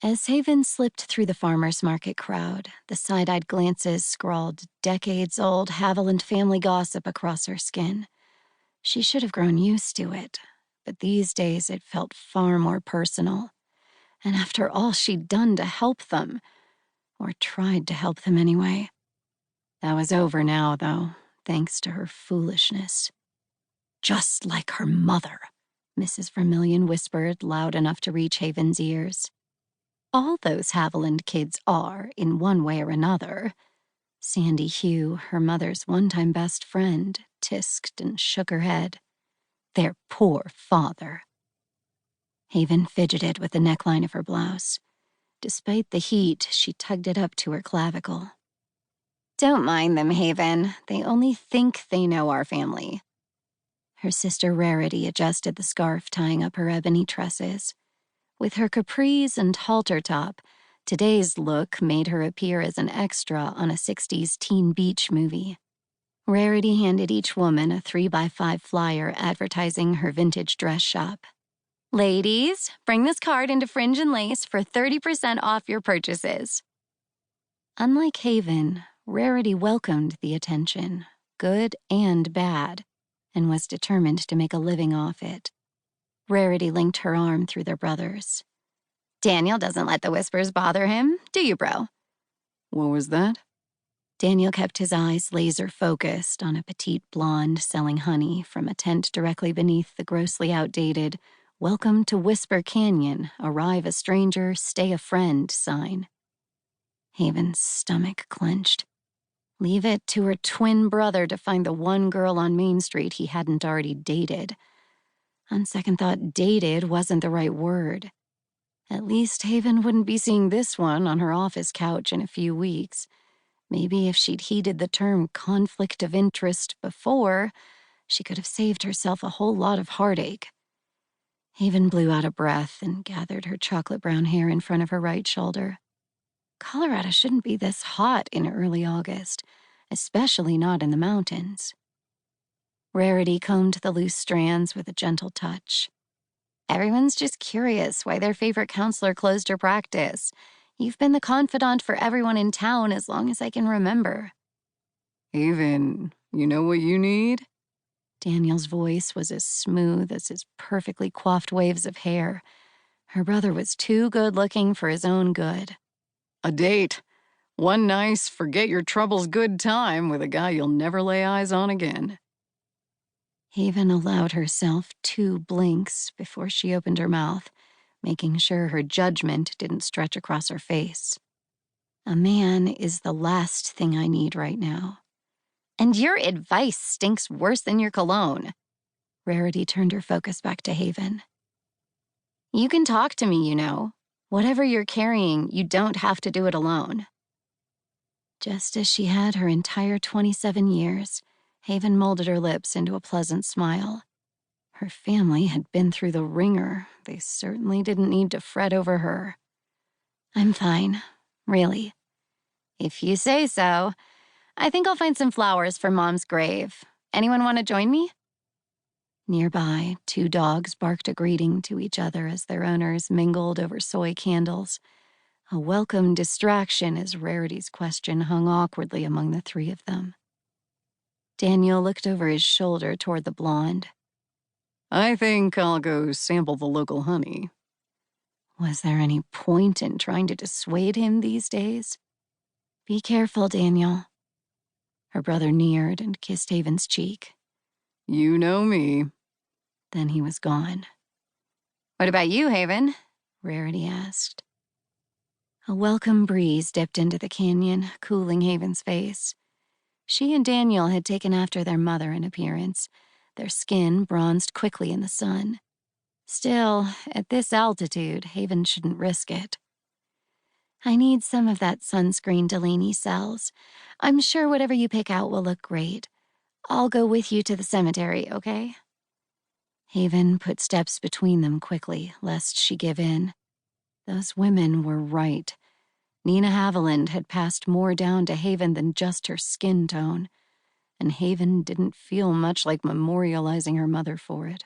As Haven slipped through the farmer's market crowd, the side-eyed glances scrawled decades-old Haviland family gossip across her skin. She should have grown used to it, but these days it felt far more personal. And after all she'd done to help them, or tried to help them anyway. That was over now, though, thanks to her foolishness. Just like her mother, Mrs. Vermillion whispered, loud enough to reach Haven's ears. All those Haviland kids are, in one way or another. Sandy Hugh, her mother's one-time best friend, tisked and shook her head. Their poor father. Haven fidgeted with the neckline of her blouse. Despite the heat, she tugged it up to her clavicle. Don't mind them, Haven. They only think they know our family. Her sister Rarity adjusted the scarf tying up her ebony tresses. With her capris and halter top, today's look made her appear as an extra on a 60s teen beach movie. Rarity handed each woman a 3x5 flyer advertising her vintage dress shop. Ladies, bring this card into Fringe and Lace for 30% off your purchases. Unlike Haven, Rarity welcomed the attention, good and bad, and was determined to make a living off it. Rarity linked her arm through their brothers. Daniel doesn't let the whispers bother him, do you, bro? What was that? Daniel kept his eyes laser-focused on a petite blonde selling honey from a tent directly beneath the grossly outdated "Welcome to Whisper Canyon, arrive a stranger, stay a friend" sign. Haven's stomach clenched. Leave it to her twin brother to find the one girl on Main Street he hadn't already dated. On second thought, dated wasn't the right word. At least Haven wouldn't be seeing this one on her office couch in a few weeks. Maybe if she'd heeded the term conflict of interest before, she could have saved herself a whole lot of heartache. Haven blew out a breath and gathered her chocolate brown hair in front of her right shoulder. Colorado shouldn't be this hot in early August, especially not in the mountains. Rarity combed the loose strands with a gentle touch. Everyone's just curious why their favorite counselor closed her practice. You've been the confidant for everyone in town as long as I can remember. Haven, you know what you need? Daniel's voice was as smooth as his perfectly coiffed waves of hair. Her brother was too good-looking for his own good. A date. One nice, forget-your-troubles good time with a guy you'll never lay eyes on again. Haven allowed herself 2 blinks before she opened her mouth, making sure her judgment didn't stretch across her face. A man is the last thing I need right now. And your advice stinks worse than your cologne. Rarity turned her focus back to Haven. You can talk to me, you know. Whatever you're carrying, you don't have to do it alone. Just as she had her entire 27 years, Haven molded her lips into a pleasant smile. Her family had been through the ringer. They certainly didn't need to fret over her. I'm fine, really. If you say so. I think I'll find some flowers for Mom's grave. Anyone want to join me? Nearby, 2 dogs barked a greeting to each other as their owners mingled over soy candles. A welcome distraction as Rarity's question hung awkwardly among the 3 of them. Daniel looked over his shoulder toward the blonde. I think I'll go sample the local honey. Was there any point in trying to dissuade him these days? Be careful, Daniel. Her brother neared and kissed Haven's cheek. You know me. Then he was gone. What about you, Haven? Rarity asked. A welcome breeze dipped into the canyon, cooling Haven's face. She and Daniel had taken after their mother in appearance, their skin bronzed quickly in the sun. Still, at this altitude, Haven shouldn't risk it. I need some of that sunscreen Delaney sells. I'm sure whatever you pick out will look great. I'll go with you to the cemetery, okay? Haven put steps between them quickly, lest she give in. Those women were right. Nina Haviland had passed more down to Haven than just her skin tone, and Haven didn't feel much like memorializing her mother for it.